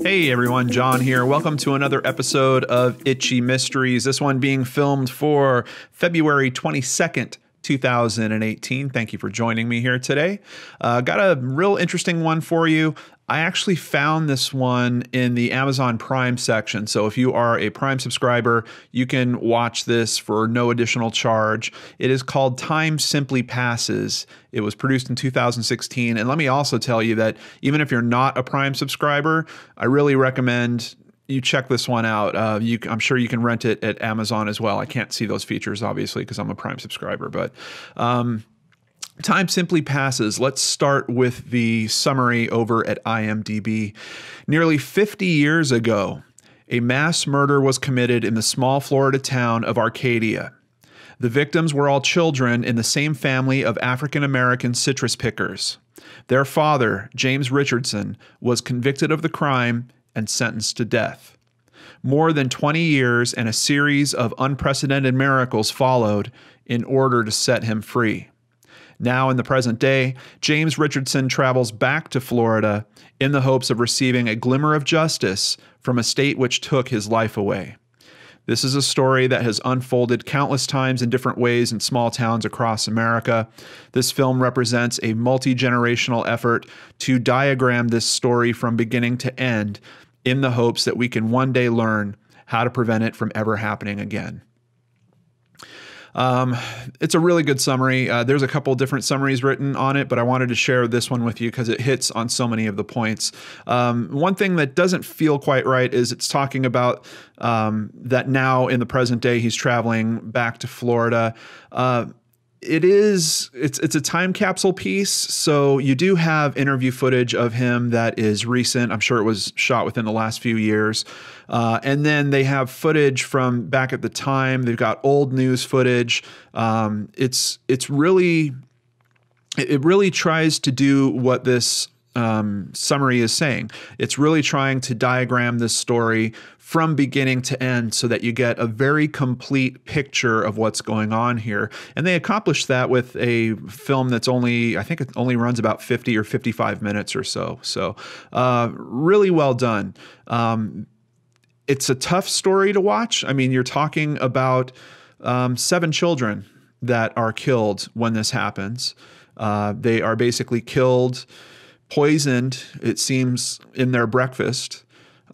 Hey everyone, John here. Welcome to another episode of Itchy Mysteries. This one being filmed for February 22nd, 2018. Thank you for joining me here today. Got a real interesting one for you. I actually found this one in the Amazon Prime section. So if you are a Prime subscriber, you can watch this for no additional charge. It is called Time Simply Passes. It was produced in 2016. And let me also tell you that even if you're not a Prime subscriber, I really recommend you check this one out. I'm sure you can rent it at Amazon as well. I can't see those features, obviously, because I'm a Prime subscriber. But Time Simply Passes. Let's start with the summary over at IMDB. Nearly 50 years ago, a mass murder was committed in the small Florida town of Arcadia. The victims were all children in the same family of African-American citrus pickers. Their father, James Richardson, was convicted of the crime and sentenced to death. More than 20 years and a series of unprecedented miracles followed in order to set him free. Now, in the present day, James Richardson travels back to Florida in the hopes of receiving a glimmer of justice from a state which took his life away. This is a story that has unfolded countless times in different ways in small towns across America. This film represents a multi-generational effort to diagram this story from beginning to end in the hopes that we can one day learn how to prevent it from ever happening again. It's a really good summary. There's a couple different summaries written on it, but I wanted to share this one with you because it hits on so many of the points. One thing that doesn't feel quite right is it's talking about that now in the present day he's traveling back to Florida. It's a time capsule piece, so you do have interview footage of him that is recent. I'm sure it was shot within the last few years. And then they have footage from back at the time. They've got old news footage. It really tries to do what this summary is saying. It's really trying to diagram this story from beginning to end so that you get a very complete picture of what's going on here. And they accomplished that with a film that's I think it only runs about 50 or 55 minutes or so. So really well done. It's a tough story to watch. I mean, you're talking about 7 children that are killed when this happens. They are basically killed, poisoned, it seems, in their breakfast.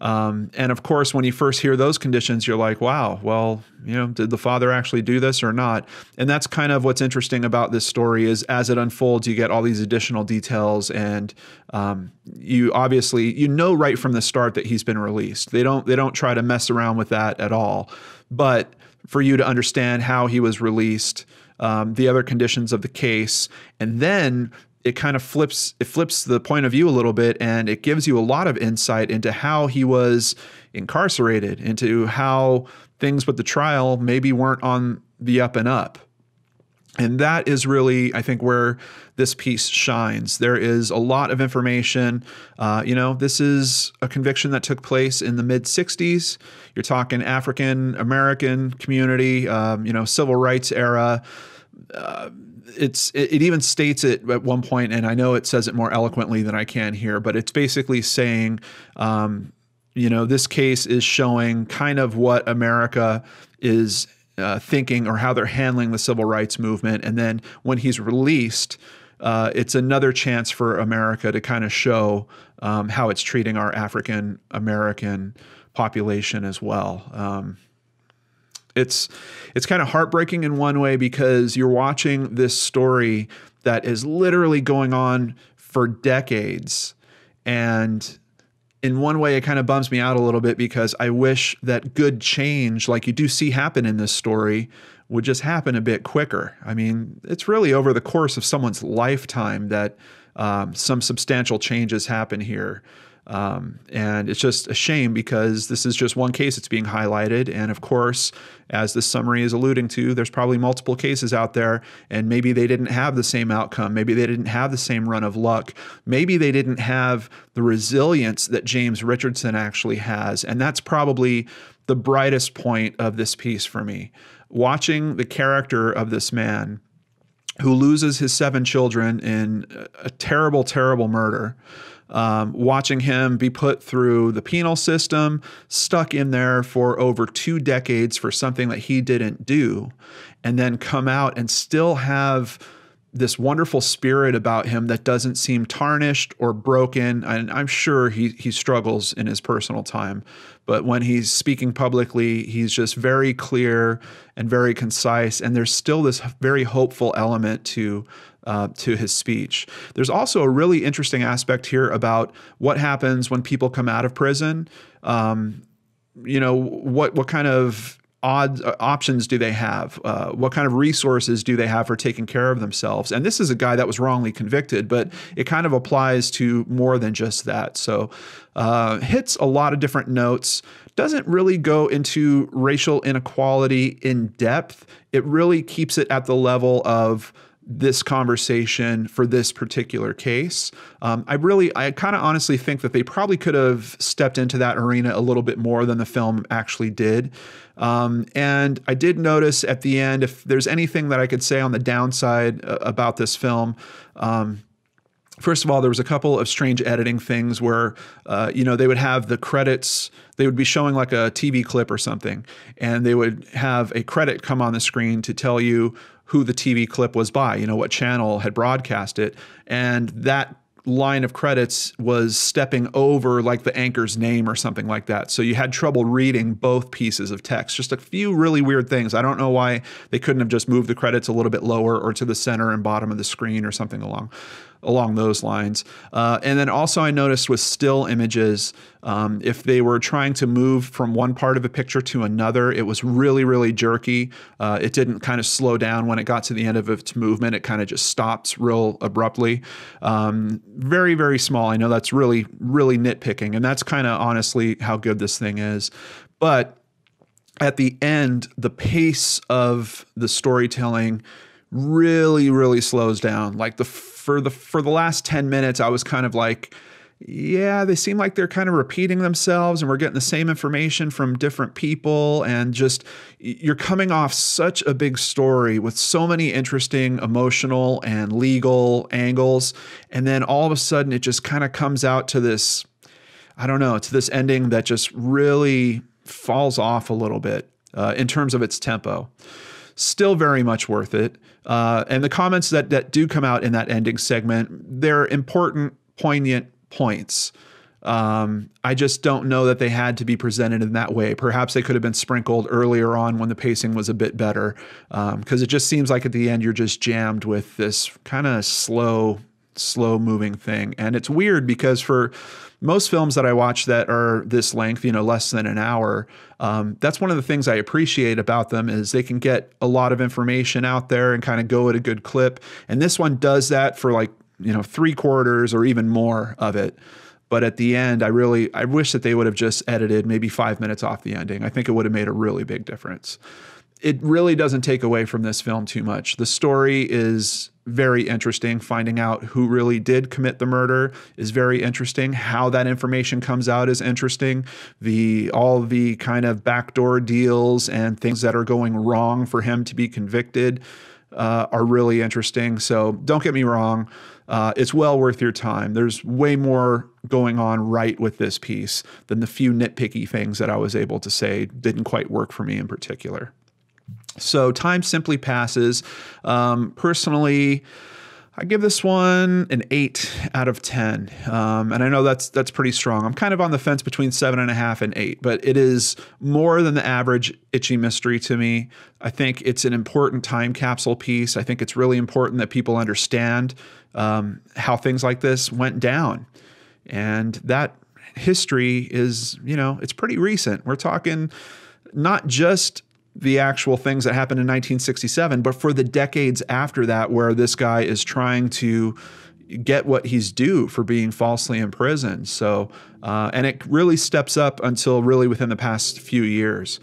And of course, when you first hear those conditions, you're like, wow, well, did the father actually do this or not? And that's kind of what's interesting about this story is as it unfolds, you get all these additional details and you obviously, right from the start that he's been released. They don't try to mess around with that at all. But for you to understand how he was released, the other conditions of the case, and then it kind of flips the point of view a little bit, and it gives you a lot of insight into how he was incarcerated, into how things with the trial maybe weren't on the up and up. And that is really, I think, where this piece shines. There is a lot of information. This is a conviction that took place in the mid-'60s. You're talking African-American community, civil rights era. It even states it at one point, and I know it says it more eloquently than I can here, but it's basically saying, this case is showing kind of what America is thinking or how they're handling the civil rights movement. And then when he's released, it's another chance for America to kind of show how it's treating our African American population as well. It's kind of heartbreaking in one way because you're watching this story that is literally going on for decades. And in one way, it kind of bums me out a little bit because I wish that good change, like you do see happen in this story, would just happen a bit quicker. I mean, it's really over the course of someone's lifetime that some substantial changes happen here. And it's just a shame because this is just one case that's being highlighted. And of course, as this summary is alluding to, there's probably multiple cases out there and maybe they didn't have the same outcome. Maybe they didn't have the same run of luck. Maybe they didn't have the resilience that James Richardson actually has. And that's probably the brightest point of this piece for me. Watching the character of this man who loses his 7 children in a terrible, terrible murder, watching him be put through the penal system, stuck in there for over 2 decades for something that he didn't do, and then come out and still have this wonderful spirit about him that doesn't seem tarnished or broken. And I'm sure he struggles in his personal time, but when he's speaking publicly, he's just very clear and very concise. And there's still this very hopeful element to his speech. There's also a really interesting aspect here about what happens when people come out of prison. What kind of options do they have? What kind of resources do they have for taking care of themselves? And this is a guy that was wrongly convicted, but it kind of applies to more than just that. So hits a lot of different notes, doesn't really go into racial inequality in depth. It really keeps it at the level of this conversation for this particular case. I kind of honestly think that they probably could have stepped into that arena a little bit more than the film actually did. And I did notice at the end, if there's anything that I could say on the downside about this film, first of all, there was a couple of strange editing things where, they would have the credits, they would be showing like a TV clip or something, and they would have a credit come on the screen to tell you who the TV clip was by, what channel had broadcast it. And that line of credits was stepping over like the anchor's name or something like that. So you had trouble reading both pieces of text. Just a few really weird things. I don't know why they couldn't have just moved the credits a little bit lower or to the center and bottom of the screen or something along those lines. And then also I noticed with still images, if they were trying to move from one part of a picture to another, it was really, really jerky. It didn't kind of slow down when it got to the end of its movement. It kind of just stops real abruptly. Very, very small. I know that's really, really nitpicking, and that's kind of honestly how good this thing is. But at the end, the pace of the storytelling really, really slows down. Like for the last 10 minutes, I was kind of like, yeah, they seem like they're kind of repeating themselves and we're getting the same information from different people, and just you're coming off such a big story with so many interesting emotional and legal angles. And then all of a sudden it just kind of comes out to this, I don't know, to this ending that just really falls off a little bit in terms of its tempo. Still very much worth it. And the comments that do come out in that ending segment, they're important, poignant points. I just don't know that they had to be presented in that way. Perhaps they could have been sprinkled earlier on when the pacing was a bit better, because it just seems like at the end you're just jammed with this kind of slow moving thing. And it's weird because for most films that I watch that are this length, less than an hour, that's one of the things I appreciate about them is they can get a lot of information out there and kind of go at a good clip. And this one does that for like, 3/4 or even more of it. But at the end, I wish that they would have just edited maybe 5 minutes off the ending. I think it would have made a really big difference. It really doesn't take away from this film too much. The story is very interesting. Finding out who really did commit the murder is very interesting. How that information comes out is interesting. All the kind of backdoor deals and things that are going wrong for him to be convicted are really interesting. So don't get me wrong. It's well worth your time. There's way more going on right with this piece than the few nitpicky things that I was able to say didn't quite work for me in particular. So time simply passes. Personally, I give this one an 8 out of 10. And I know that's pretty strong. I'm kind of on the fence between 7.5 and 8, but it is more than the average itchy mystery to me. I think it's an important time capsule piece. I think it's really important that people understand how things like this went down. And that history is, it's pretty recent. We're talking not just the actual things that happened in 1967, but for the decades after that, where this guy is trying to get what he's due for being falsely imprisoned. So, and it really steps up until really within the past few years.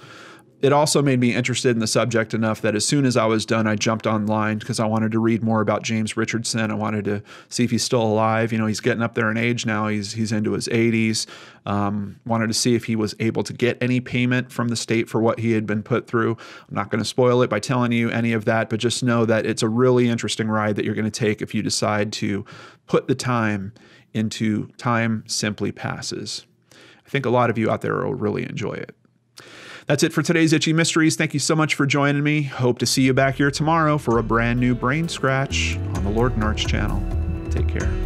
It also made me interested in the subject enough that as soon as I was done, I jumped online because I wanted to read more about James Richardson. I wanted to see if he's still alive. He's getting up there in age now. He's into his 80s. Wanted to see if he was able to get any payment from the state for what he had been put through. I'm not going to spoil it by telling you any of that, but just know that it's a really interesting ride that you're going to take if you decide to put the time into Time Simply Passes. I think a lot of you out there will really enjoy it. That's it for today's Itchy Mysteries. Thank you so much for joining me. Hope to see you back here tomorrow for a brand new Brain Scratch on the Lord and Arch channel. Take care.